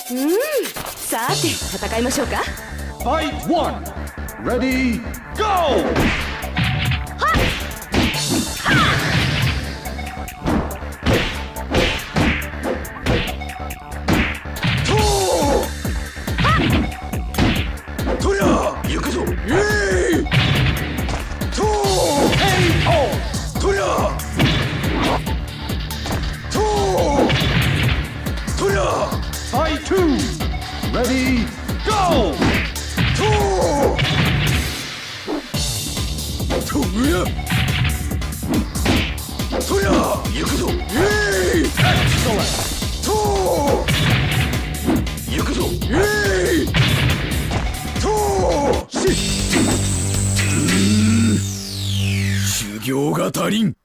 さて戦いましょうか。Fight one. Ready, go! Fight two. Ready, go! Excellent. 修行が足りん。